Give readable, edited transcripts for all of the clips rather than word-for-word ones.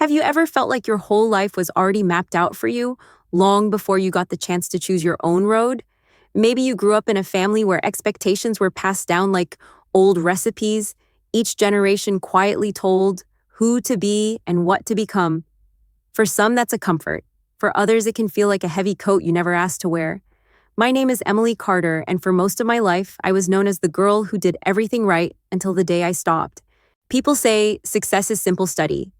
Have you ever felt like your whole life was already mapped out for you, long before you got the chance to choose your own road? Maybe you grew up in a family where expectations were passed down like old recipes, each generation quietly told who to be and what to become. For some, that's a comfort. For others, it can feel like a heavy coat you never asked to wear. My name is Emily Carter, and for most of my life, I was known as the girl who did everything right until the day I stopped. People say success is simple study.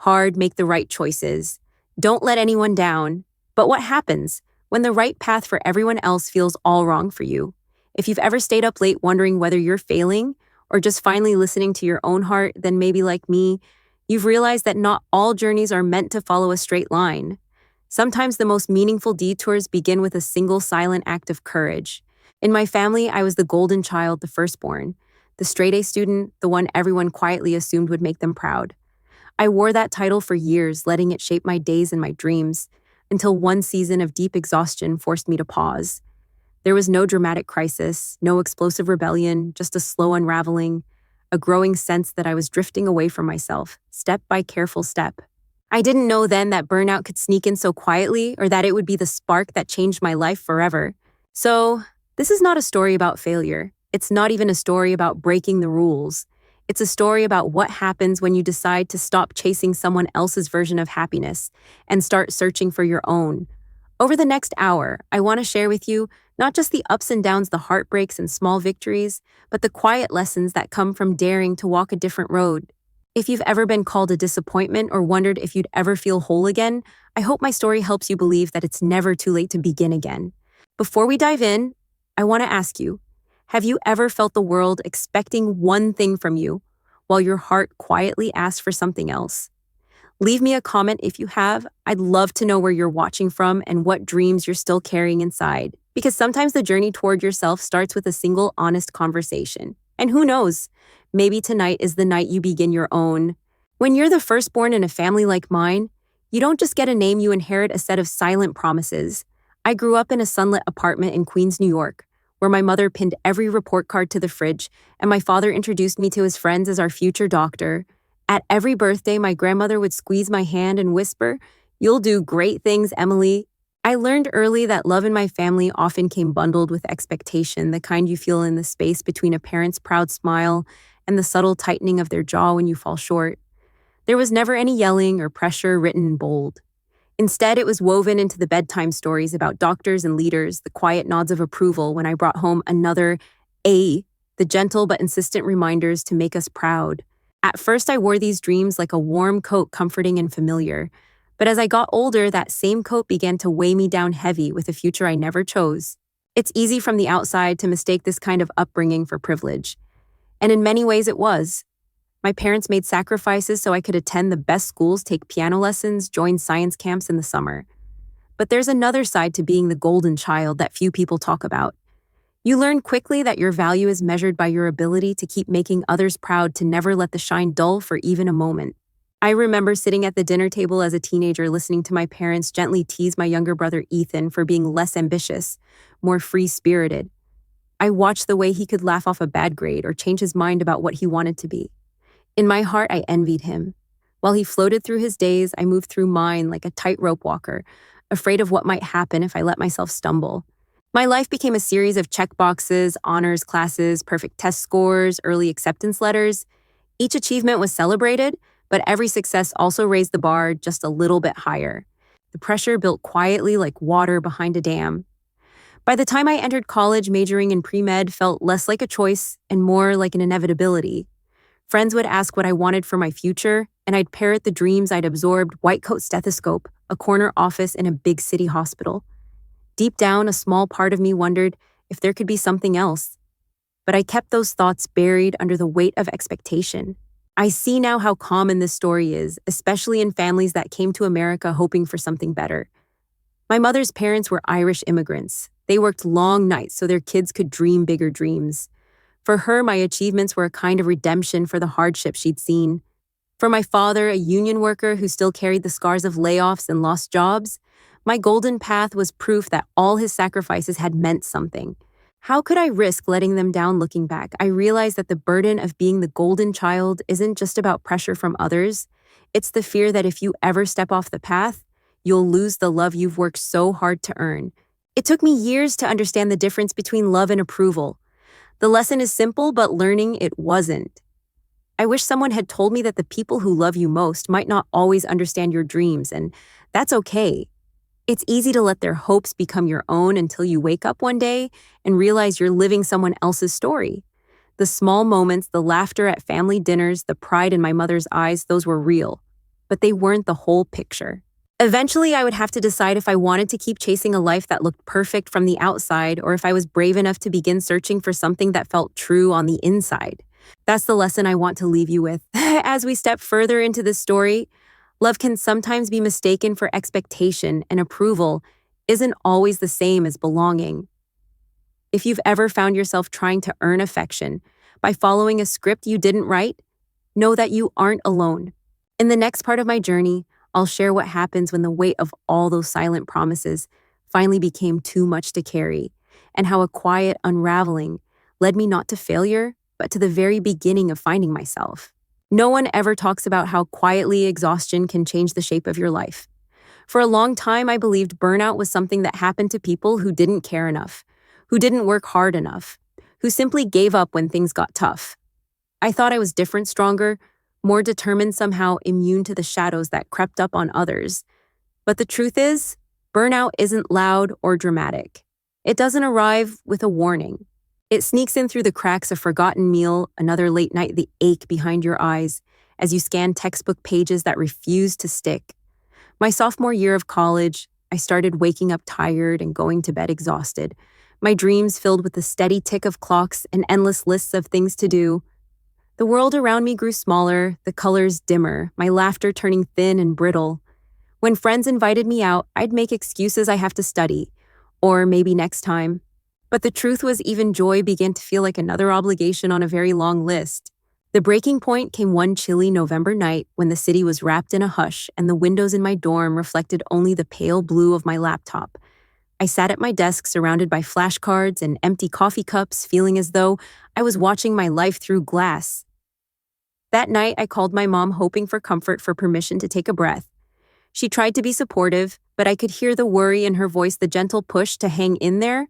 Hard, make the right choices. Don't let anyone down. But what happens when the right path for everyone else feels all wrong for you? If you've ever stayed up late wondering whether you're failing or just finally listening to your own heart, then maybe like me, you've realized that not all journeys are meant to follow a straight line. Sometimes the most meaningful detours begin with a single silent act of courage. In my family, I was the golden child, the firstborn, the straight-A student, the one everyone quietly assumed would make them proud. I wore that title for years, letting it shape my days and my dreams, until one season of deep exhaustion forced me to pause. There was no dramatic crisis, no explosive rebellion, just a slow unraveling, a growing sense that I was drifting away from myself, step by careful step. I didn't know then that burnout could sneak in so quietly, or that it would be the spark that changed my life forever. So, this is not a story about failure. It's not even a story about breaking the rules. It's a story about what happens when you decide to stop chasing someone else's version of happiness and start searching for your own. Over the next hour, I want to share with you not just the ups and downs, the heartbreaks and small victories, but the quiet lessons that come from daring to walk a different road. If you've ever been called a disappointment or wondered if you'd ever feel whole again, I hope my story helps you believe that it's never too late to begin again. Before we dive in, I want to ask you, have you ever felt the world expecting one thing from you, while your heart quietly asks for something else? Leave me a comment if you have. I'd love to know where you're watching from and what dreams you're still carrying inside. Because sometimes the journey toward yourself starts with a single honest conversation. And who knows, maybe tonight is the night you begin your own. When you're the firstborn in a family like mine, you don't just get a name, you inherit a set of silent promises. I grew up in a sunlit apartment in Queens, New York, where my mother pinned every report card to the fridge, and my father introduced me to his friends as our future doctor. At every birthday, my grandmother would squeeze my hand and whisper, "You'll do great things, Emily." I learned early that love in my family often came bundled with expectation, the kind you feel in the space between a parent's proud smile and the subtle tightening of their jaw when you fall short. There was never any yelling or pressure written in bold. Instead, it was woven into the bedtime stories about doctors and leaders, the quiet nods of approval when I brought home another A, the gentle but insistent reminders to make us proud. At first, I wore these dreams like a warm coat, comforting and familiar. But as I got older, that same coat began to weigh me down heavy with a future I never chose. It's easy from the outside to mistake this kind of upbringing for privilege. And in many ways, it was. My parents made sacrifices so I could attend the best schools, take piano lessons, join science camps in the summer. But there's another side to being the golden child that few people talk about. You learn quickly that your value is measured by your ability to keep making others proud, to never let the shine dull for even a moment. I remember sitting at the dinner table as a teenager, listening to my parents gently tease my younger brother Ethan for being less ambitious, more free-spirited. I watched the way he could laugh off a bad grade or change his mind about what he wanted to be. In my heart, I envied him. While he floated through his days, I moved through mine like a tightrope walker, afraid of what might happen if I let myself stumble. My life became a series of checkboxes, honors classes, perfect test scores, early acceptance letters. Each achievement was celebrated, but every success also raised the bar just a little bit higher. The pressure built quietly like water behind a dam. By the time I entered college, majoring in pre-med felt less like a choice and more like an inevitability. Friends would ask what I wanted for my future, and I'd parrot the dreams I'd absorbed: white coat stethoscope, a corner office in a big city hospital. Deep down, a small part of me wondered if there could be something else. But I kept those thoughts buried under the weight of expectation. I see now how common this story is, especially in families that came to America hoping for something better. My mother's parents were Irish immigrants. They worked long nights so their kids could dream bigger dreams. For her, my achievements were a kind of redemption for the hardship she'd seen. For my father, a union worker who still carried the scars of layoffs and lost jobs, my golden path was proof that all his sacrifices had meant something. How could I risk letting them down looking back? I realized that the burden of being the golden child isn't just about pressure from others. It's the fear that if you ever step off the path, you'll lose the love you've worked so hard to earn. It took me years to understand the difference between love and approval. The lesson is simple, but learning it wasn't. I wish someone had told me that the people who love you most might not always understand your dreams, and that's okay. It's easy to let their hopes become your own until you wake up one day and realize you're living someone else's story. The small moments, the laughter at family dinners, the pride in my mother's eyes, those were real, but they weren't the whole picture. Eventually, I would have to decide if I wanted to keep chasing a life that looked perfect from the outside or if I was brave enough to begin searching for something that felt true on the inside. That's the lesson I want to leave you with. As we step further into this story, love can sometimes be mistaken for expectation, and approval isn't always the same as belonging. If you've ever found yourself trying to earn affection by following a script you didn't write, know that you aren't alone. In the next part of my journey, I'll share what happens when the weight of all those silent promises finally became too much to carry, and how a quiet unraveling led me not to failure, but to the very beginning of finding myself. No one ever talks about how quietly exhaustion can change the shape of your life. For a long time, I believed burnout was something that happened to people who didn't care enough, who didn't work hard enough, who simply gave up when things got tough. I thought I was different, stronger, more determined, somehow immune to the shadows that crept up on others. But the truth is, burnout isn't loud or dramatic. It doesn't arrive with a warning. It sneaks in through the cracks, a forgotten meal, another late night, the ache behind your eyes as you scan textbook pages that refuse to stick. My sophomore year of college, I started waking up tired and going to bed exhausted, my dreams filled with the steady tick of clocks and endless lists of things to do. The world around me grew smaller, the colors dimmer, my laughter turning thin and brittle. When friends invited me out, I'd make excuses: I have to study, or maybe next time. But the truth was, even joy began to feel like another obligation on a very long list. The breaking point came one chilly November night when the city was wrapped in a hush and the windows in my dorm reflected only the pale blue of my laptop. I sat at my desk surrounded by flashcards and empty coffee cups, feeling as though I was watching my life through glass. That night, I called my mom, hoping for comfort, for permission to take a breath. She tried to be supportive, but I could hear the worry in her voice, the gentle push to hang in there.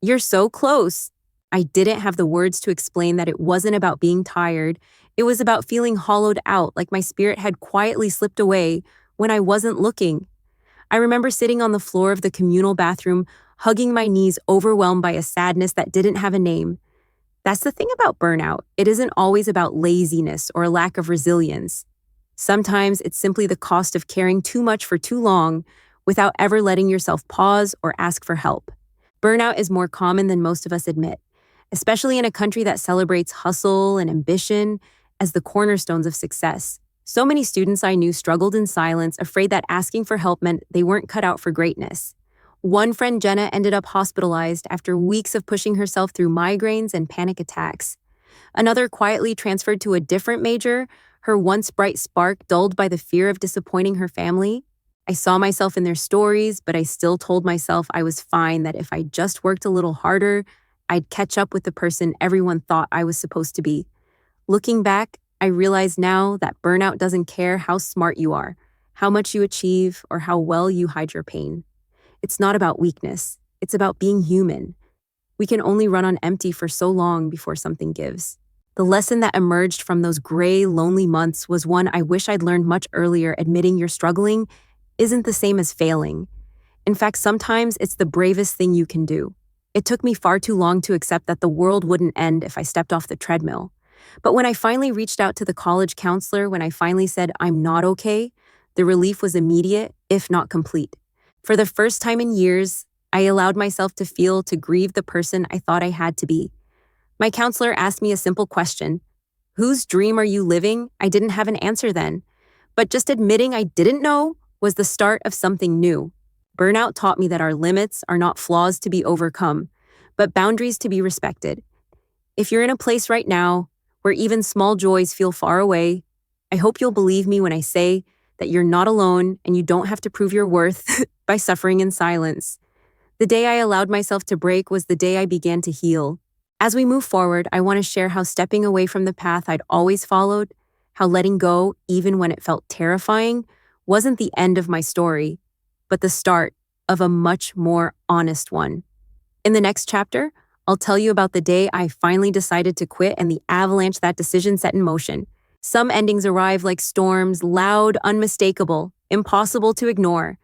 You're so close. I didn't have the words to explain that it wasn't about being tired. It was about feeling hollowed out, like my spirit had quietly slipped away when I wasn't looking. I remember sitting on the floor of the communal bathroom, hugging my knees, overwhelmed by a sadness that didn't have a name. That's the thing about burnout. It isn't always about laziness or a lack of resilience. Sometimes it's simply the cost of caring too much for too long without ever letting yourself pause or ask for help. Burnout is more common than most of us admit, especially in a country that celebrates hustle and ambition as the cornerstones of success. So many students I knew struggled in silence, afraid that asking for help meant they weren't cut out for greatness. One friend, Jenna, ended up hospitalized after weeks of pushing herself through migraines and panic attacks. Another quietly transferred to a different major, her once bright spark dulled by the fear of disappointing her family. I saw myself in their stories, but I still told myself I was fine, that if I just worked a little harder, I'd catch up with the person everyone thought I was supposed to be. Looking back, I realize now that burnout doesn't care how smart you are, how much you achieve, or how well you hide your pain. It's not about weakness. It's about being human. We can only run on empty for so long before something gives. The lesson that emerged from those gray, lonely months was one I wish I'd learned much earlier. Admitting you're struggling isn't the same as failing. In fact, sometimes it's the bravest thing you can do. It took me far too long to accept that the world wouldn't end if I stepped off the treadmill. But when I finally reached out to the college counselor, when I finally said I'm not okay, the relief was immediate, if not complete. For the first time in years, I allowed myself to feel, to grieve the person I thought I had to be. My counselor asked me a simple question: whose dream are you living? I didn't have an answer then. But just admitting I didn't know was the start of something new. Burnout taught me that our limits are not flaws to be overcome, but boundaries to be respected. If you're in a place right now where even small joys feel far away, I hope you'll believe me when I say that you're not alone and you don't have to prove your worth by suffering in silence. The day I allowed myself to break was the day I began to heal. As we move forward, I want to share how stepping away from the path I'd always followed, how letting go, even when it felt terrifying, wasn't the end of my story, but the start of a much more honest one. In the next chapter, I'll tell you about the day I finally decided to quit and the avalanche that decision set in motion. Some endings arrive like storms, loud, unmistakable, impossible to ignore.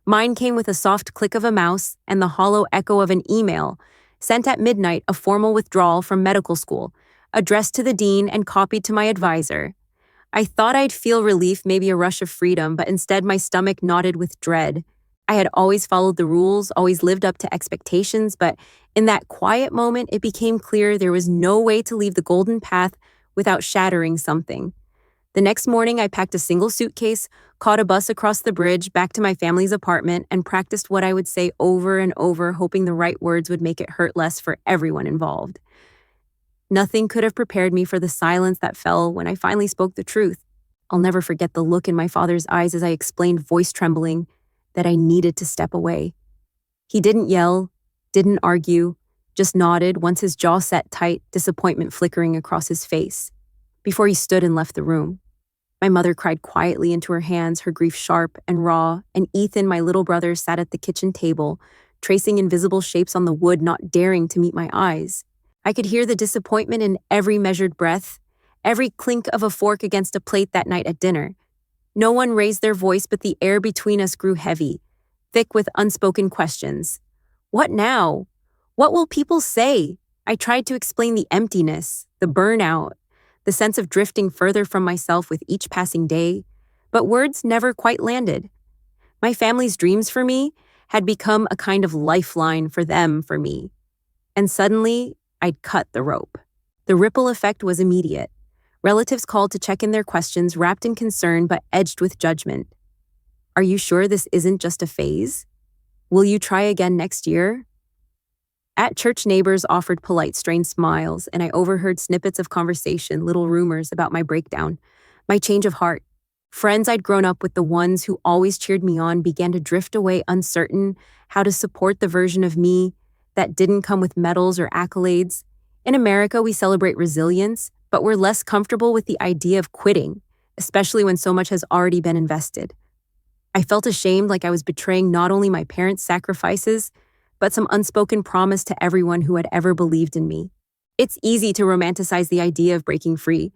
Mine came with a soft click of a mouse and the hollow echo of an email, sent at midnight, a formal withdrawal from medical school, addressed to the dean and copied to my advisor. I thought I'd feel relief, maybe a rush of freedom, but instead my stomach knotted with dread. I had always followed the rules, always lived up to expectations, but in that quiet moment, it became clear there was no way to leave the golden path without shattering something. The next morning, I packed a single suitcase, caught a bus across the bridge back to my family's apartment, and practiced what I would say over and over, hoping the right words would make it hurt less for everyone involved. Nothing could have prepared me for the silence that fell when I finally spoke the truth. I'll never forget the look in my father's eyes as I explained, voice trembling, that I needed to step away. He didn't yell, didn't argue, just nodded once his jaw set tight, disappointment flickering across his face, before he stood and left the room. My mother cried quietly into her hands, her grief sharp and raw, and Ethan, my little brother, sat at the kitchen table, tracing invisible shapes on the wood, not daring to meet my eyes. I could hear the disappointment in every measured breath, every clink of a fork against a plate that night at dinner. No one raised their voice, but the air between us grew heavy, thick with unspoken questions. What now? What will people say? I tried to explain the emptiness, the burnout, the sense of drifting further from myself with each passing day, but words never quite landed. My family's dreams for me had become a kind of lifeline for them for me. And suddenly, I'd cut the rope. The ripple effect was immediate. Relatives called to check in their questions, wrapped in concern but edged with judgment. Are you sure this isn't just a phase? Will you try again next year? At church, neighbors offered polite, strained smiles, and I overheard snippets of conversation, little rumors about my breakdown, my change of heart. Friends I'd grown up with, the ones who always cheered me on, began to drift away, uncertain how to support the version of me that didn't come with medals or accolades. In America, we celebrate resilience, but we're less comfortable with the idea of quitting, especially when so much has already been invested. I felt ashamed, like I was betraying not only my parents' sacrifices, but some unspoken promise to everyone who had ever believed in me. It's easy to romanticize the idea of breaking free,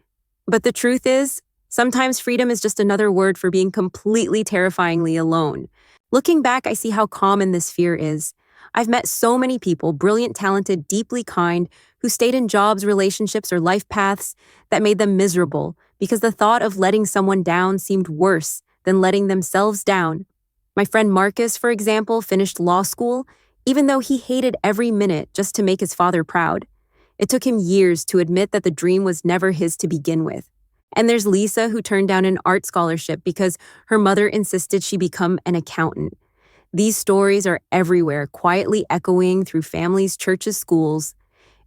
but the truth is, sometimes freedom is just another word for being completely terrifyingly alone. Looking back, I see how common this fear is. I've met so many people, brilliant, talented, deeply kind, who stayed in jobs, relationships, or life paths that made them miserable because the thought of letting someone down seemed worse than letting themselves down. My friend Marcus, for example, finished law school even though he hated every minute just to make his father proud. It took him years to admit that the dream was never his to begin with. And there's Lisa, who turned down an art scholarship because her mother insisted she become an accountant. These stories are everywhere, quietly echoing through families, churches, schools.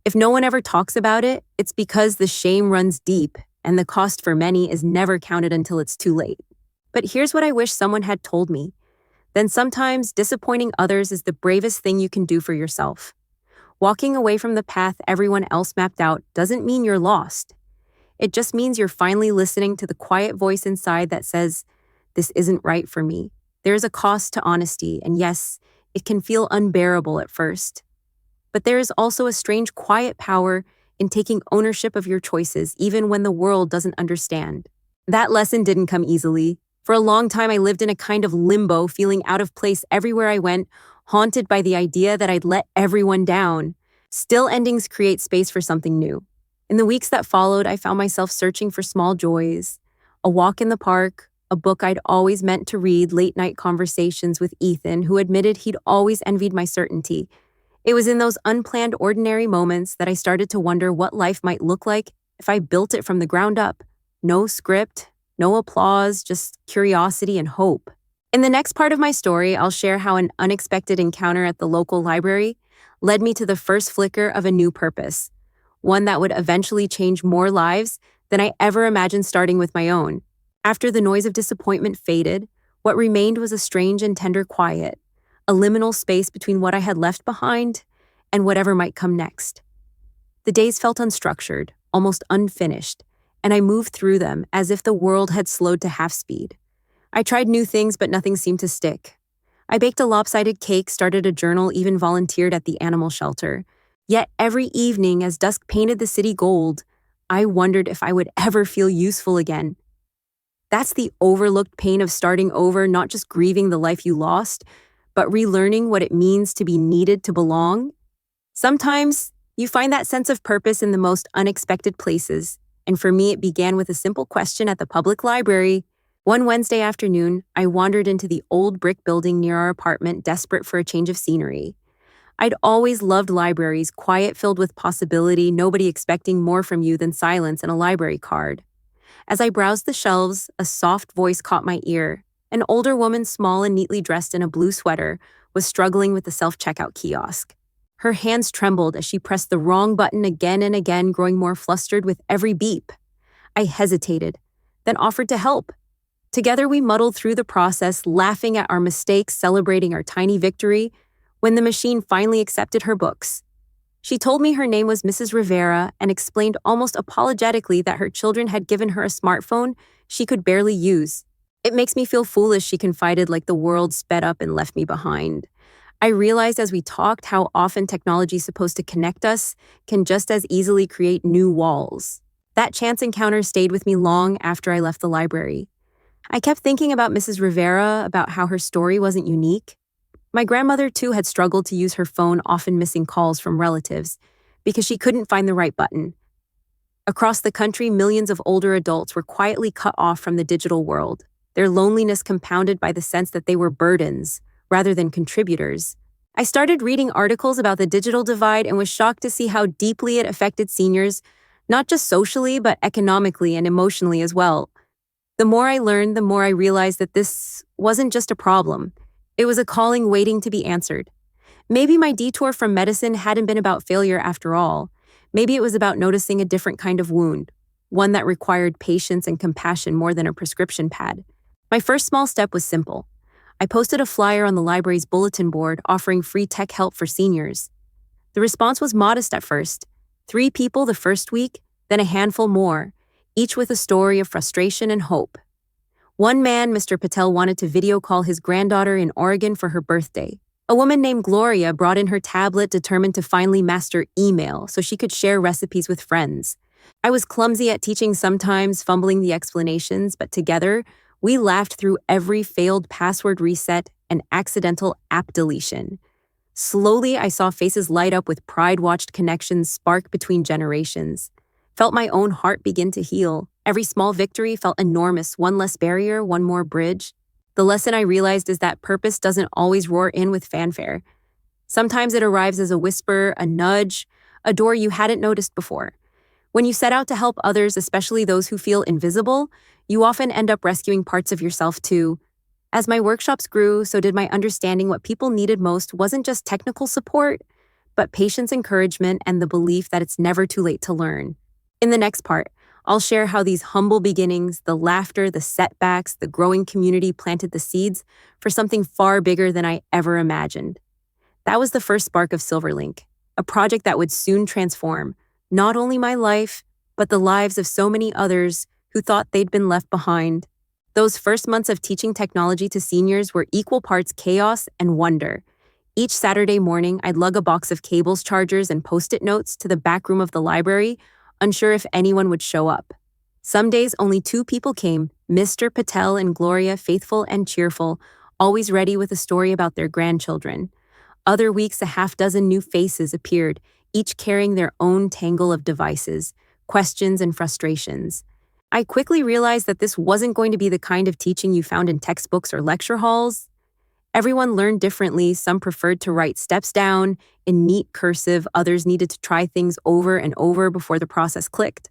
If no one ever talks about it, it's because the shame runs deep, and the cost for many is never counted until it's too late. But here's what I wish someone had told me. Then sometimes disappointing others is the bravest thing you can do for yourself. Walking away from the path everyone else mapped out doesn't mean you're lost. It just means you're finally listening to the quiet voice inside that says, "This isn't right for me." There is a cost to honesty, and yes, it can feel unbearable at first. But there is also a strange quiet power in taking ownership of your choices, even when the world doesn't understand. That lesson didn't come easily. For a long time, I lived in a kind of limbo, feeling out of place everywhere I went, haunted by the idea that I'd let everyone down. Still, endings create space for something new. In the weeks that followed, I found myself searching for small joys. A walk in the park, a book I'd always meant to read, late-night conversations with Ethan, who admitted he'd always envied my certainty. It was in those unplanned, ordinary moments that I started to wonder what life might look like if I built it from the ground up. No script, no applause, just curiosity and hope. In the next part of my story, I'll share how an unexpected encounter at the local library led me to the first flicker of a new purpose, one that would eventually change more lives than I ever imagined, starting with my own. After the noise of disappointment faded, what remained was a strange and tender quiet, a liminal space between what I had left behind and whatever might come next. The days felt unstructured, almost unfinished, and I moved through them as if the world had slowed to half speed. I tried new things, but nothing seemed to stick. I baked a lopsided cake, started a journal, even volunteered at the animal shelter. Yet every evening, as dusk painted the city gold, I wondered if I would ever feel useful again. That's the overlooked pain of starting over, not just grieving the life you lost, but relearning what it means to be needed to belong. Sometimes you find that sense of purpose in the most unexpected places, and for me it began with a simple question at the public library. One Wednesday afternoon, I wandered into the old brick building near our apartment, desperate for a change of scenery. I'd always loved libraries, quiet, filled with possibility, nobody expecting more from you than silence and a library card. As I browsed the shelves, a soft voice caught my ear. An older woman, small and neatly dressed in a blue sweater, was struggling with the self-checkout kiosk. Her hands trembled as she pressed the wrong button again and again, growing more flustered with every beep. I hesitated, then offered to help. Together we muddled through the process, laughing at our mistakes, celebrating our tiny victory, when the machine finally accepted her books. She told me her name was Mrs. Rivera and explained almost apologetically that her children had given her a smartphone she could barely use. It makes me feel foolish, she confided, like the world sped up and left me behind. I realized as we talked how often technology supposed to connect us can just as easily create new walls. That chance encounter stayed with me long after I left the library. I kept thinking about Mrs. Rivera, about how her story wasn't unique. My grandmother, too, had struggled to use her phone, often missing calls from relatives, because she couldn't find the right button. Across the country, millions of older adults were quietly cut off from the digital world, their loneliness compounded by the sense that they were burdens, rather than contributors. I started reading articles about the digital divide and was shocked to see how deeply it affected seniors, not just socially, but economically and emotionally as well. The more I learned, the more I realized that this wasn't just a problem. It was a calling waiting to be answered. Maybe my detour from medicine hadn't been about failure after all. Maybe it was about noticing a different kind of wound, one that required patience and compassion more than a prescription pad. My first small step was simple. I posted a flyer on the library's bulletin board offering free tech help for seniors. The response was modest at first. 3 people the first week, then a handful more, each with a story of frustration and hope. One man, Mr. Patel, wanted to video call his granddaughter in Oregon for her birthday. A woman named Gloria brought in her tablet, determined to finally master email so she could share recipes with friends. I was clumsy at teaching sometimes, fumbling the explanations, but together, we laughed through every failed password reset and accidental app deletion. Slowly, I saw faces light up with pride-watched connections spark between generations. Felt my own heart begin to heal. Every small victory felt enormous, one less barrier, one more bridge. The lesson I realized is that purpose doesn't always roar in with fanfare. Sometimes it arrives as a whisper, a nudge, a door you hadn't noticed before. When you set out to help others, especially those who feel invisible, you often end up rescuing parts of yourself too. As my workshops grew, so did my understanding what people needed most wasn't just technical support, but patience, encouragement, and the belief that it's never too late to learn. In the next part, I'll share how these humble beginnings, the laughter, the setbacks, the growing community planted the seeds for something far bigger than I ever imagined. That was the first spark of SilverLink, a project that would soon transform not only my life, but the lives of so many others who thought they'd been left behind. Those first months of teaching technology to seniors were equal parts chaos and wonder. Each Saturday morning, I'd lug a box of cables, chargers, and Post-it notes to the back room of the library, unsure if anyone would show up. Some days, only 2 people came, Mr. Patel and Gloria, faithful and cheerful, always ready with a story about their grandchildren. Other weeks, a half-dozen new faces appeared, each carrying their own tangle of devices, questions, and frustrations. I quickly realized that this wasn't going to be the kind of teaching you found in textbooks or lecture halls. Everyone learned differently. Some preferred to write steps down in neat cursive. Others needed to try things over and over before the process clicked.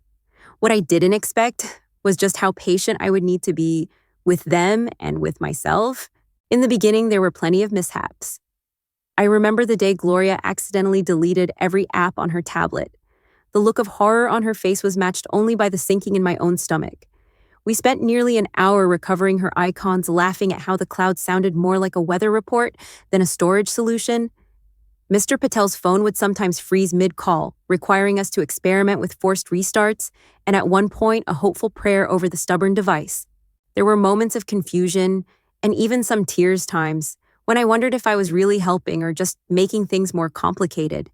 What I didn't expect was just how patient I would need to be with them and with myself. In the beginning, there were plenty of mishaps. I remember the day Gloria accidentally deleted every app on her tablet. The look of horror on her face was matched only by the sinking in my own stomach. We spent nearly an hour recovering her icons, laughing at how the cloud sounded more like a weather report than a storage solution. Mr. Patel's phone would sometimes freeze mid-call, requiring us to experiment with forced restarts, and at one point, a hopeful prayer over the stubborn device. There were moments of confusion, and even some tears times, when I wondered if I was really helping or just making things more complicated.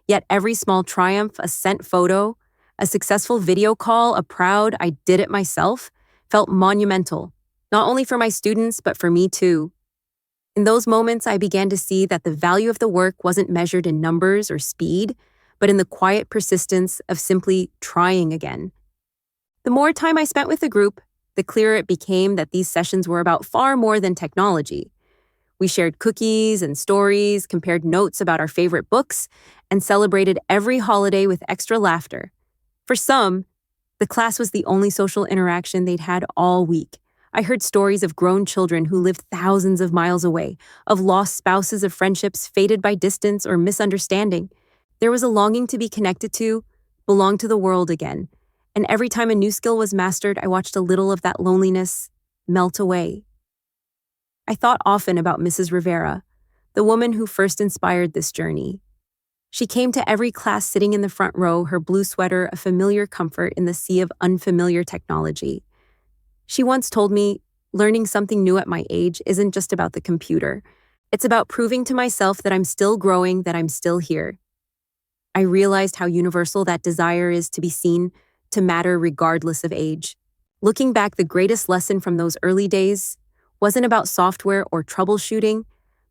Yet every small triumph, a sent photo, a successful video call, a proud "I did it myself," felt monumental, not only for my students, but for me too. In those moments, I began to see that the value of the work wasn't measured in numbers or speed, but in the quiet persistence of simply trying again. The more time I spent with the group, the clearer it became that these sessions were about far more than technology. We shared cookies and stories, compared notes about our favorite books, and celebrated every holiday with extra laughter. For some, the class was the only social interaction they'd had all week. I heard stories of grown children who lived thousands of miles away, of lost spouses, of friendships fated by distance or misunderstanding. There was a longing to be connected to, belong to the world again. And every time a new skill was mastered, I watched a little of that loneliness melt away. I thought often about Mrs. Rivera, the woman who first inspired this journey. She came to every class sitting in the front row, her blue sweater a familiar comfort in the sea of unfamiliar technology. She once told me, learning something new at my age isn't just about the computer. It's about proving to myself that I'm still growing, that I'm still here. I realized how universal that desire is to be seen, to matter regardless of age. Looking back, the greatest lesson from those early days wasn't about software or troubleshooting,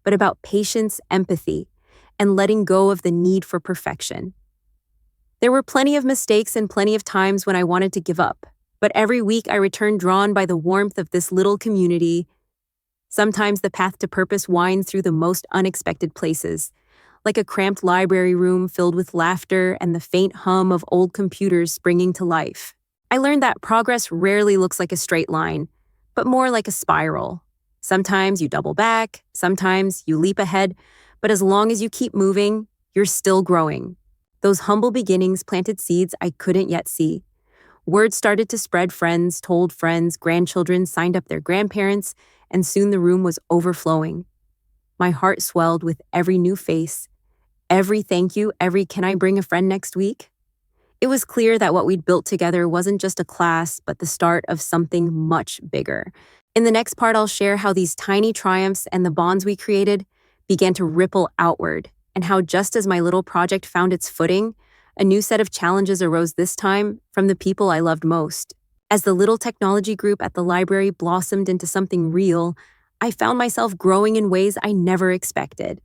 but about patience, empathy, and letting go of the need for perfection. There were plenty of mistakes and plenty of times when I wanted to give up, but every week I returned drawn by the warmth of this little community. Sometimes the path to purpose winds through the most unexpected places, like a cramped library room filled with laughter and the faint hum of old computers springing to life. I learned that progress rarely looks like a straight line, but more like a spiral. Sometimes you double back, sometimes you leap ahead, but as long as you keep moving, you're still growing. Those humble beginnings planted seeds I couldn't yet see. Word started to spread, friends told friends, grandchildren signed up their grandparents, and soon the room was overflowing. My heart swelled with every new face, every thank you, every "can I bring a friend next week?" It was clear that what we'd built together wasn't just a class, but the start of something much bigger. In the next part, I'll share how these tiny triumphs and the bonds we created began to ripple outward, and how just as my little project found its footing, a new set of challenges arose, this time from the people I loved most. As the little technology group at the library blossomed into something real, I found myself growing in ways I never expected.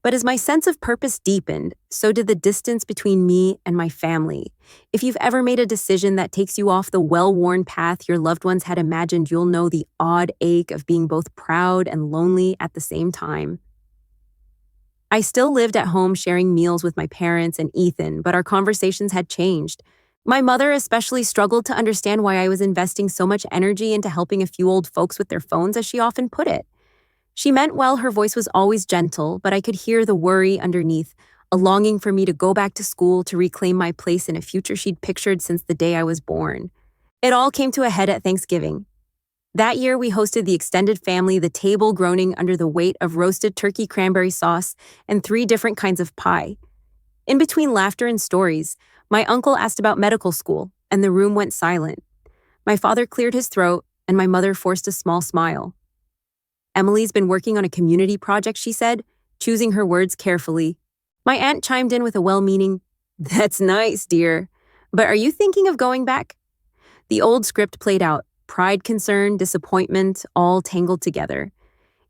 But as my sense of purpose deepened, so did the distance between me and my family. If you've ever made a decision that takes you off the well-worn path your loved ones had imagined, you'll know the odd ache of being both proud and lonely at the same time. I still lived at home sharing meals with my parents and Ethan, but our conversations had changed. My mother especially struggled to understand why I was investing so much energy into helping a few old folks with their phones, as she often put it. She meant well, her voice was always gentle, but I could hear the worry underneath, a longing for me to go back to school to reclaim my place in a future she'd pictured since the day I was born. It all came to a head at Thanksgiving. That year, we hosted the extended family, the table groaning under the weight of roasted turkey cranberry sauce and 3 different kinds of pie. In between laughter and stories, my uncle asked about medical school, and the room went silent. My father cleared his throat, and my mother forced a small smile. "Emily's been working on a community project," she said, choosing her words carefully. My aunt chimed in with a well-meaning, "That's nice, dear. But are you thinking of going back?" The old script played out. Pride, concern, disappointment, all tangled together.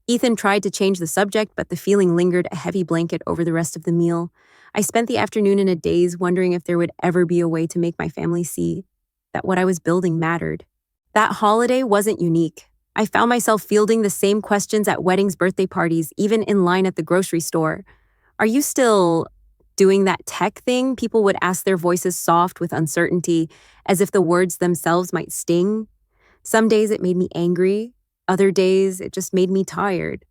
Ethan tried to change the subject, but the feeling lingered, a heavy blanket over the rest of the meal. I spent the afternoon in a daze, wondering if there would ever be a way to make my family see that what I was building mattered. That holiday wasn't unique. I found myself fielding the same questions at weddings, birthday parties, even in line at the grocery store. "Are you still doing that tech thing?" People would ask, their voices soft with uncertainty, as if the words themselves might sting. Some days it made me angry, other days it just made me tired.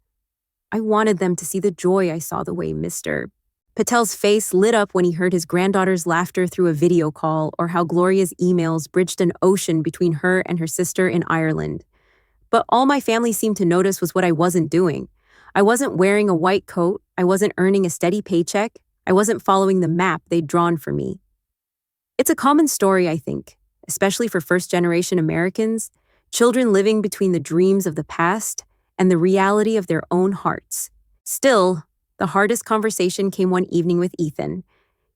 I wanted them to see the joy I saw the way Mr. Patel's face lit up when he heard his granddaughter's laughter through a video call, or how Gloria's emails bridged an ocean between her and her sister in Ireland. But all my family seemed to notice was what I wasn't doing. I wasn't wearing a white coat, I wasn't earning a steady paycheck, I wasn't following the map they'd drawn for me. It's a common story, I think, especially for first-generation Americans, children living between the dreams of the past and the reality of their own hearts. Still, the hardest conversation came one evening with Ethan.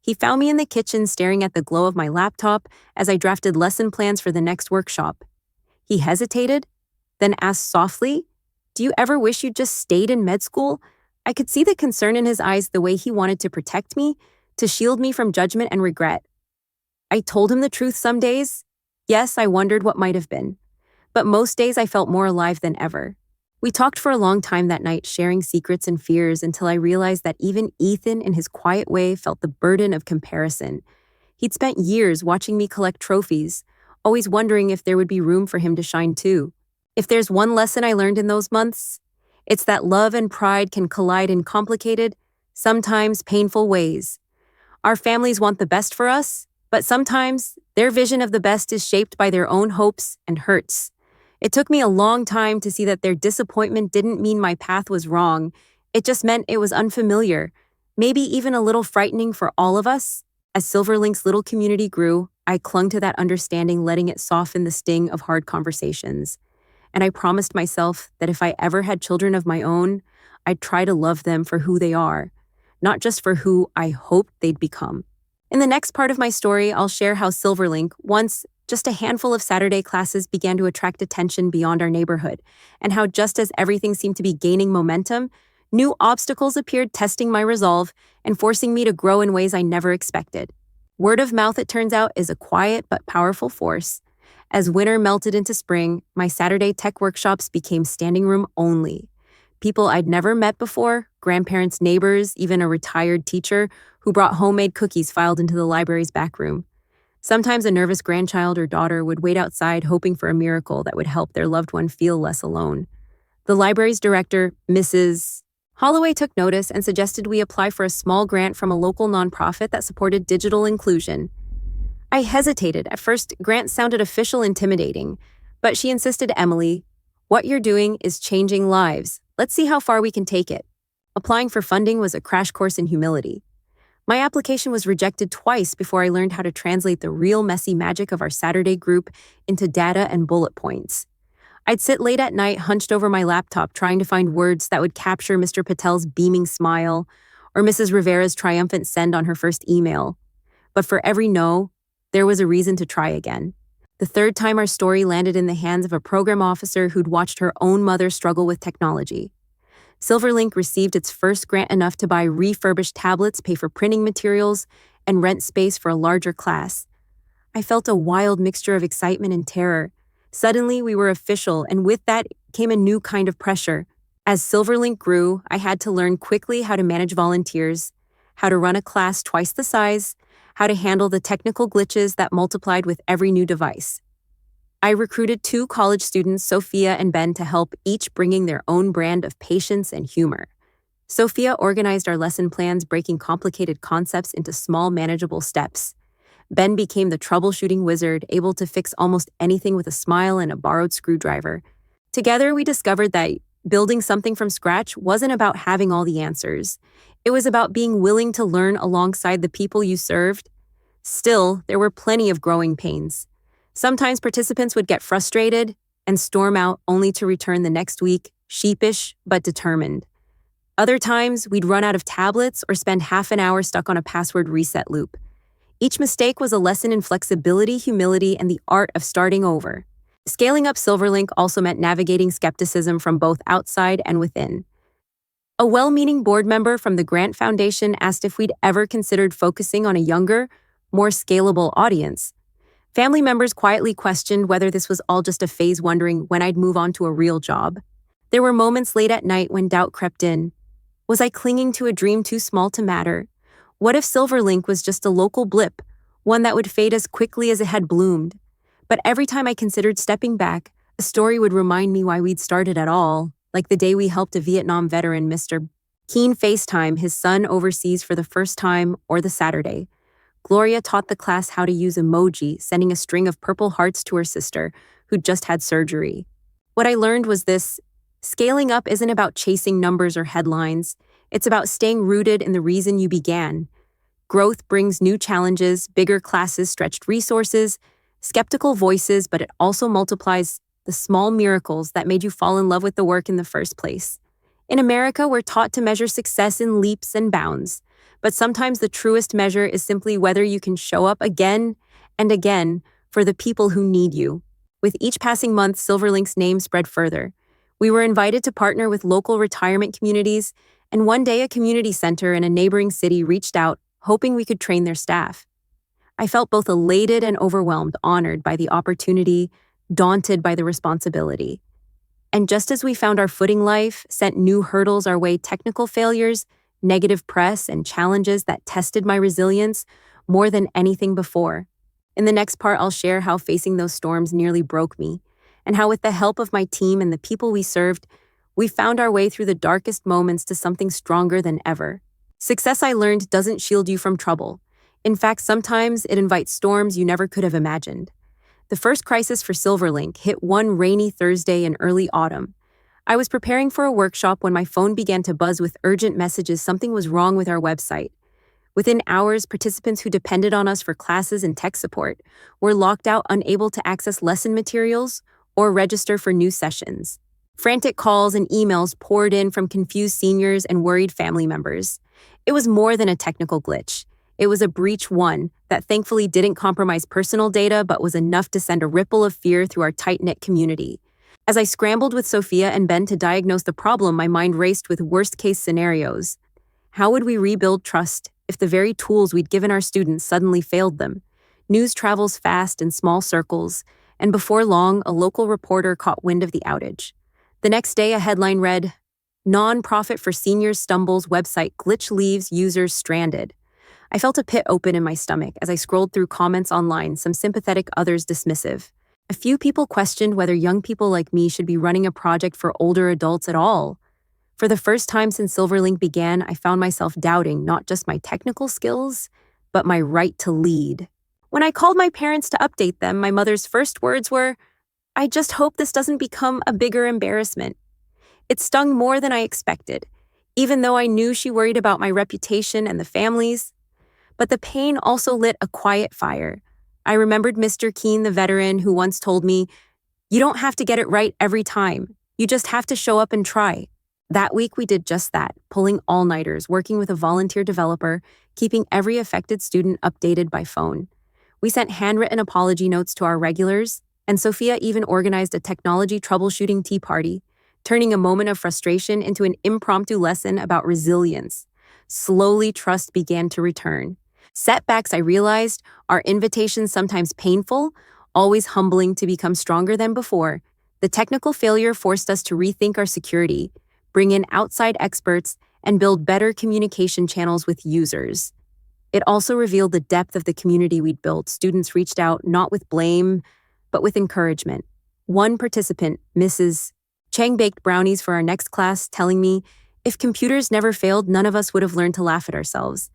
He found me in the kitchen staring at the glow of my laptop as I drafted lesson plans for the next workshop. He hesitated, then asked softly, "Do you ever wish you'd just stayed in med school?" I could see the concern in his eyes, the way he wanted to protect me, to shield me from judgment and regret. I told him the truth some days. Yes, I wondered what might have been. But most days I felt more alive than ever. We talked for a long time that night, sharing secrets and fears, until I realized that even Ethan, in his quiet way, felt the burden of comparison. He'd spent years watching me collect trophies, always wondering if there would be room for him to shine too. If there's one lesson I learned in those months, it's that love and pride can collide in complicated, sometimes painful ways. Our families want the best for us, but sometimes their vision of the best is shaped by their own hopes and hurts. It took me a long time to see that their disappointment didn't mean my path was wrong. It just meant it was unfamiliar, maybe even a little frightening for all of us. As SilverLink's little community grew, I clung to that understanding, letting it soften the sting of hard conversations. And I promised myself that if I ever had children of my own, I'd try to love them for who they are, not just for who I hoped they'd become. In the next part of my story, I'll share how SilverLink, once just a handful of Saturday classes, began to attract attention beyond our neighborhood, and how just as everything seemed to be gaining momentum, new obstacles appeared, testing my resolve and forcing me to grow in ways I never expected. Word of mouth, it turns out, is a quiet but powerful force. As winter melted into spring, my Saturday tech workshops became standing room only. People I'd never met before, grandparents, neighbors, even a retired teacher who brought homemade cookies filed into the library's back room. Sometimes a nervous grandchild or daughter would wait outside hoping for a miracle that would help their loved one feel less alone. The library's director, Mrs. Holloway, took notice and suggested we apply for a small grant from a local nonprofit that supported digital inclusion. I hesitated. At first, grants sounded official, intimidating, but she insisted, "Emily, what you're doing is changing lives. Let's see how far we can take it." Applying for funding was a crash course in humility. My application was rejected twice before I learned how to translate the real messy magic of our Saturday group into data and bullet points. I'd sit late at night, hunched over my laptop, trying to find words that would capture Mr. Patel's beaming smile or Mrs. Rivera's triumphant send on her first email. But for every no, there was a reason to try again. The third time, our story landed in the hands of a program officer who'd watched her own mother struggle with technology. SilverLink received its first grant, enough to buy refurbished tablets, pay for printing materials, and rent space for a larger class. I felt a wild mixture of excitement and terror. Suddenly, we were official, and with that came a new kind of pressure. As SilverLink grew, I had to learn quickly how to manage volunteers, how to run a class twice the size, how to handle the technical glitches that multiplied with every new device. I recruited 2 college students, Sophia and Ben, to help, each bringing their own brand of patience and humor. Sophia organized our lesson plans, breaking complicated concepts into small, manageable steps. Ben became the troubleshooting wizard, able to fix almost anything with a smile and a borrowed screwdriver. Together, we discovered that building something from scratch wasn't about having all the answers. It was about being willing to learn alongside the people you served. Still, there were plenty of growing pains. Sometimes participants would get frustrated and storm out, only to return the next week, sheepish but determined. Other times, we'd run out of tablets or spend half an hour stuck on a password reset loop. Each mistake was a lesson in flexibility, humility, and the art of starting over. Scaling up SilverLink also meant navigating skepticism from both outside and within. A well-meaning board member from the Grant Foundation asked if we'd ever considered focusing on a younger, more scalable audience. Family members quietly questioned whether this was all just a phase, wondering when I'd move on to a real job. There were moments late at night when doubt crept in. Was I clinging to a dream too small to matter? What if SilverLink was just a local blip, one that would fade as quickly as it had bloomed? But every time I considered stepping back, a story would remind me why we'd started at all, like the day we helped a Vietnam veteran, Mr. Keen FaceTime his son overseas for the first time or the Saturday. Gloria taught the class how to use emoji, sending a string of purple hearts to her sister, who'd just had surgery. What I learned was this: scaling up isn't about chasing numbers or headlines. It's about staying rooted in the reason you began. Growth brings new challenges, bigger classes, stretched resources, skeptical voices, but it also multiplies the small miracles that made you fall in love with the work in the first place. In America, we're taught to measure success in leaps and bounds, but sometimes the truest measure is simply whether you can show up again and again for the people who need you. With each passing month, SilverLink's name spread further. We were invited to partner with local retirement communities, and one day a community center in a neighboring city reached out, hoping we could train their staff. I felt both elated and overwhelmed, honored by the opportunity, daunted by the responsibility. And just as we found our footing, life sent new hurdles our way: technical failures, negative press, and challenges that tested my resilience more than anything before. In the next part, I'll share how facing those storms nearly broke me, and how with the help of my team and the people we served, we found our way through the darkest moments to something stronger than ever. Success, I learned, doesn't shield you from trouble. In fact, sometimes it invites storms you never could have imagined. The first crisis for SilverLink hit one rainy Thursday in early autumn. I was preparing for a workshop when my phone began to buzz with urgent messages something was wrong with our website. Within hours, participants who depended on us for classes and tech support were locked out, unable to access lesson materials or register for new sessions. Frantic calls and emails poured in from confused seniors and worried family members. It was more than a technical glitch. It was a breach, one that thankfully didn't compromise personal data but was enough to send a ripple of fear through our tight-knit community. As I scrambled with Sophia and Ben to diagnose the problem, my mind raced with worst-case scenarios. How would we rebuild trust if the very tools we'd given our students suddenly failed them? News travels fast in small circles, and before long, a local reporter caught wind of the outage. The next day, a headline read, "Nonprofit for Seniors Stumbles Website Glitch Leaves Users Stranded." I felt a pit open in my stomach as I scrolled through comments online, some sympathetic, others dismissive. A few people questioned whether young people like me should be running a project for older adults at all. For the first time since SilverLink began, I found myself doubting not just my technical skills, but my right to lead. When I called my parents to update them, my mother's first words were, "I just hope this doesn't become a bigger embarrassment." It stung more than I expected, even though I knew she worried about my reputation and the families. But the pain also lit a quiet fire. I remembered Mr. Keene, the veteran, who once told me, "You don't have to get it right every time. You just have to show up and try." That week, we did just that, pulling all-nighters, working with a volunteer developer, keeping every affected student updated by phone. We sent handwritten apology notes to our regulars, and Sophia even organized a technology troubleshooting tea party, turning a moment of frustration into an impromptu lesson about resilience. Slowly, trust began to return. Setbacks, I realized, are invitations, sometimes painful, always humbling to become stronger than before. The technical failure forced us to rethink our security, bring in outside experts, and build better communication channels with users. It also revealed the depth of the community we'd built. Students reached out not with blame, but with encouragement. One participant, Mrs. Chang, baked brownies for our next class, telling me, "If computers never failed, none of us would have learned to laugh at ourselves."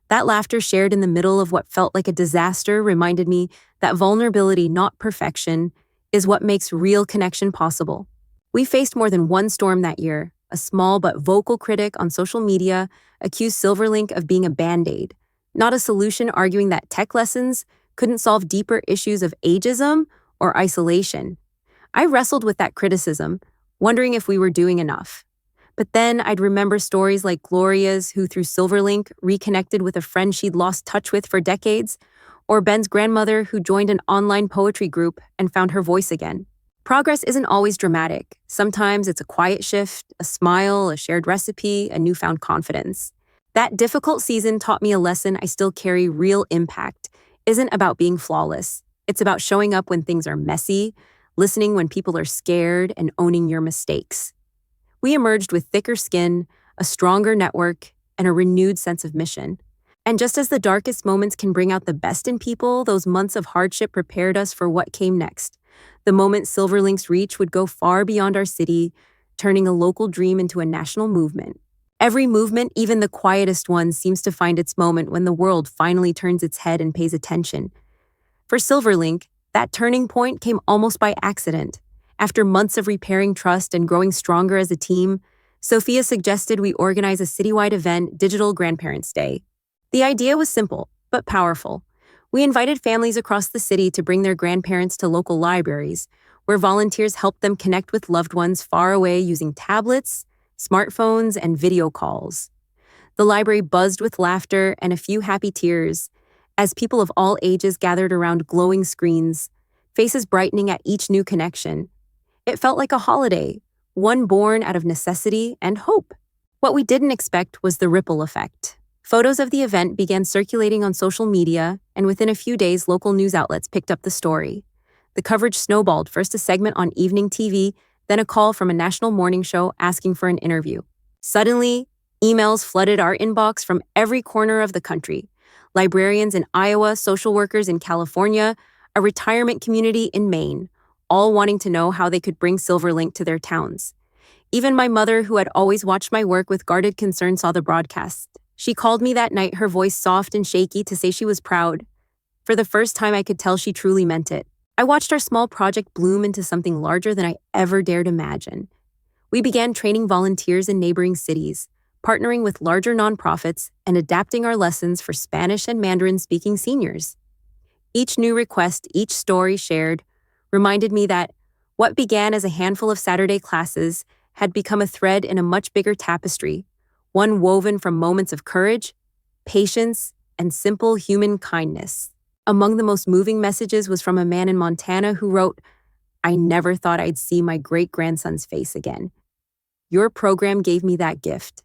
That laughter, shared in the middle of what felt like a disaster, reminded me that vulnerability, not perfection, is what makes real connection possible. We faced more than one storm that year. A small but vocal critic on social media accused SilverLink of being a band-aid, not a solution, arguing that tech lessons couldn't solve deeper issues of ageism or isolation. I wrestled with that criticism, wondering if we were doing enough. But then I'd remember stories like Gloria's, who through SilverLink reconnected with a friend she'd lost touch with for decades, or Ben's grandmother, who joined an online poetry group and found her voice again. Progress isn't always dramatic. Sometimes it's a quiet shift, a smile, a shared recipe, a newfound confidence. That difficult season taught me a lesson I still carry: real impact isn't about being flawless. It's about showing up when things are messy, listening when people are scared, and owning your mistakes. We emerged with thicker skin, a stronger network, and a renewed sense of mission. And just as the darkest moments can bring out the best in people, those months of hardship prepared us for what came next. The moment SilverLink's reach would go far beyond our city, turning a local dream into a national movement. Every movement, even the quietest one, seems to find its moment when the world finally turns its head and pays attention. For SilverLink, that turning point came almost by accident. After months of repairing trust and growing stronger as a team, Sophia suggested we organize a citywide event, Digital Grandparents' Day. The idea was simple, but powerful. We invited families across the city to bring their grandparents to local libraries, where volunteers helped them connect with loved ones far away using tablets, smartphones, and video calls. The library buzzed with laughter and a few happy tears as people of all ages gathered around glowing screens, faces brightening at each new connection. It felt like a holiday, one born out of necessity and hope. What we didn't expect was the ripple effect. Photos of the event began circulating on social media, and within a few days, local news outlets picked up the story. The coverage snowballed, first a segment on evening TV, then a call from a national morning show asking for an interview. Suddenly, emails flooded our inbox from every corner of the country. Librarians in Iowa, social workers in California, a retirement community in Maine, all wanting to know how they could bring SilverLink to their towns. Even my mother, who had always watched my work with guarded concern, saw the broadcast. She called me that night, her voice soft and shaky, to say she was proud. For the first time, I could tell she truly meant it. I watched our small project bloom into something larger than I ever dared imagine. We began training volunteers in neighboring cities, partnering with larger nonprofits, and adapting our lessons for Spanish and Mandarin-speaking seniors. Each new request, each story shared, reminded me that what began as a handful of Saturday classes had become a thread in a much bigger tapestry, one woven from moments of courage, patience, and simple human kindness. Among the most moving messages was from a man in Montana who wrote, "I never thought I'd see my great-grandson's face again. Your program gave me that gift."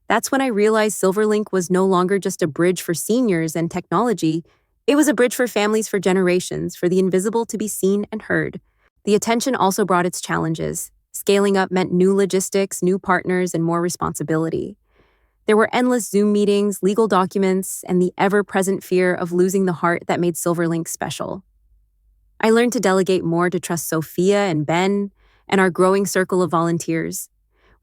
That's when I realized SilverLink was no longer just a bridge for seniors and technology. It was a bridge for families for generations, for the invisible to be seen and heard. The attention also brought its challenges. Scaling up meant new logistics, new partners, and more responsibility. There were endless Zoom meetings, legal documents, and the ever-present fear of losing the heart that made SilverLink special. I learned to delegate more, to trust Sophia and Ben, and our growing circle of volunteers.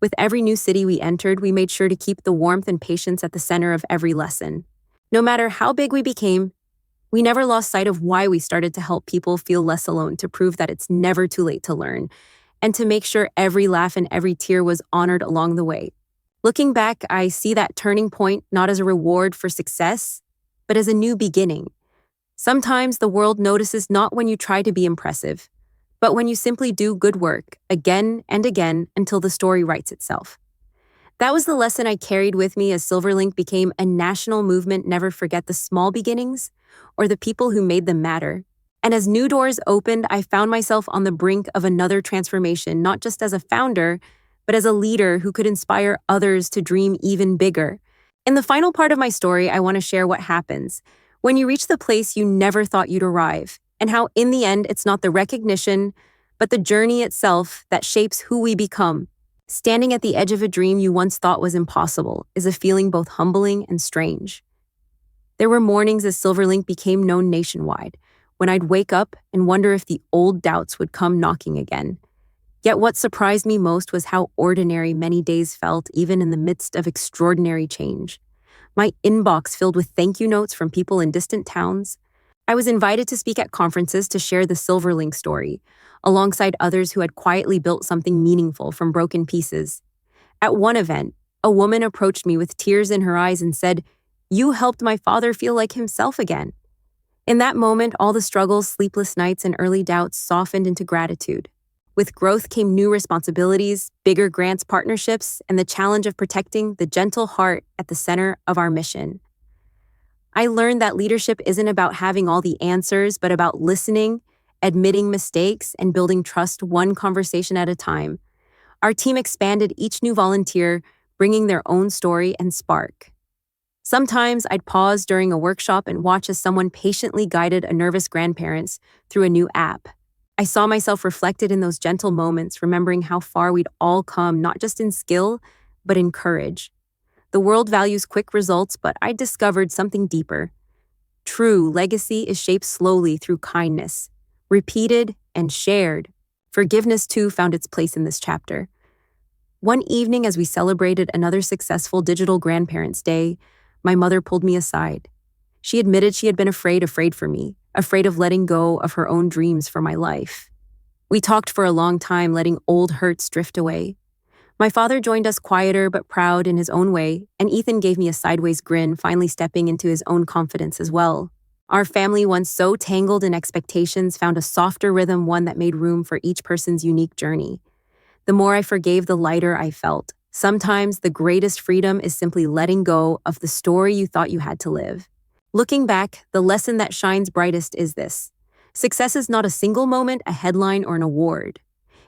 With every new city we entered, we made sure to keep the warmth and patience at the center of every lesson. No matter how big we became, we never lost sight of why we started to help people feel less alone, to prove that it's never too late to learn, and to make sure every laugh and every tear was honored along the way. Looking back, I see that turning point not as a reward for success, but as a new beginning. Sometimes the world notices not when you try to be impressive, but when you simply do good work again and again until the story writes itself. That was the lesson I carried with me as SilverLink became a national movement. Never forget the small beginnings or the people who made them matter. And as new doors opened, I found myself on the brink of another transformation, not just as a founder, but as a leader who could inspire others to dream even bigger. In the final part of my story, I want to share what happens when you reach the place you never thought you'd arrive, and how in the end, it's not the recognition, but the journey itself that shapes who we become. Standing at the edge of a dream you once thought was impossible is a feeling both humbling and strange. There were mornings as SilverLink became known nationwide, when I'd wake up and wonder if the old doubts would come knocking again. Yet what surprised me most was how ordinary many days felt, even in the midst of extraordinary change. My inbox filled with thank you notes from people in distant towns. I was invited to speak at conferences to share the SilverLink story, alongside others who had quietly built something meaningful from broken pieces. At one event, a woman approached me with tears in her eyes and said, "You helped my father feel like himself again." In that moment, all the struggles, sleepless nights, and early doubts softened into gratitude. With growth came new responsibilities, bigger grants, partnerships, and the challenge of protecting the gentle heart at the center of our mission. I learned that leadership isn't about having all the answers, but about listening, admitting mistakes, and building trust one conversation at a time. Our team expanded, each new volunteer bringing their own story and spark. Sometimes I'd pause during a workshop and watch as someone patiently guided a nervous grandparent through a new app. I saw myself reflected in those gentle moments, remembering how far we'd all come, not just in skill, but in courage. The world values quick results, but I discovered something deeper. True legacy is shaped slowly through kindness, repeated and shared. Forgiveness, too, found its place in this chapter. One evening, as we celebrated another successful digital grandparents' day, my mother pulled me aside. She admitted she had been afraid for me, afraid of letting go of her own dreams for my life. We talked for a long time, letting old hurts drift away. My father joined us, quieter but proud in his own way, and Ethan gave me a sideways grin, finally stepping into his own confidence as well. Our family, once so tangled in expectations, found a softer rhythm, one that made room for each person's unique journey. The more I forgave, the lighter I felt. Sometimes the greatest freedom is simply letting go of the story you thought you had to live. Looking back, the lesson that shines brightest is this: success is not a single moment, a headline, or an award.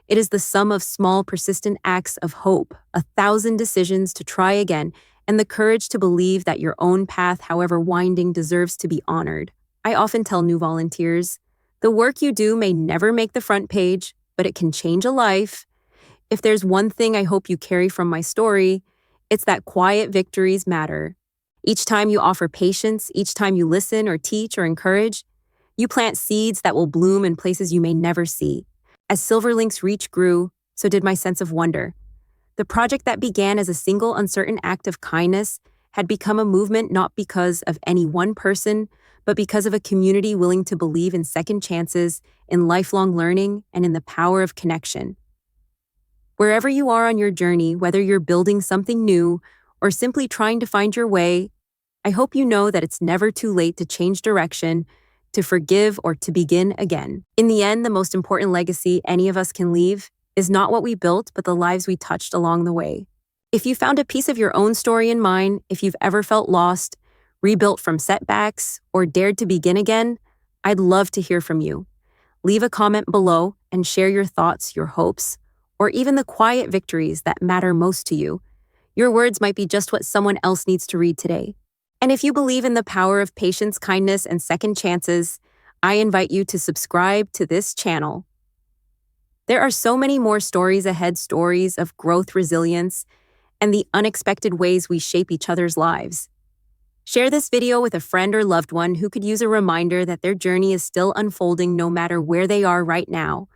It is the sum of small, persistent acts of hope, 1,000 decisions to try again, and the courage to believe that your own path, however winding, deserves to be honored. I often tell new volunteers, the work you do may never make the front page, but it can change a life. If there's one thing I hope you carry from my story, it's that quiet victories matter. Each time you offer patience, each time you listen or teach or encourage, you plant seeds that will bloom in places you may never see. As SilverLink's reach grew, so did my sense of wonder. The project that began as a single uncertain act of kindness had become a movement, not because of any one person, but because of a community willing to believe in second chances, in lifelong learning, and in the power of connection. Wherever you are on your journey, whether you're building something new or simply trying to find your way, I hope you know that it's never too late to change direction, to forgive, or to begin again. In the end, the most important legacy any of us can leave is not what we built, but the lives we touched along the way. If you found a piece of your own story in mine, if you've ever felt lost, rebuilt from setbacks, or dared to begin again, I'd love to hear from you. Leave a comment below and share your thoughts, your hopes, or even the quiet victories that matter most to you. Your words might be just what someone else needs to read today. And if you believe in the power of patience, kindness, and second chances, I invite you to subscribe to this channel. There are so many more stories ahead, stories of growth, resilience, and the unexpected ways we shape each other's lives. Share this video with a friend or loved one who could use a reminder that their journey is still unfolding no matter where they are right now.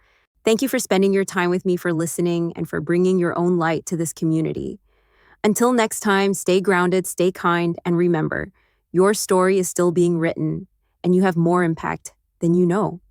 Thank you for spending your time with me, for listening, and for bringing your own light to this community. Until next time, stay grounded, stay kind, and remember, your story is still being written, and you have more impact than you know.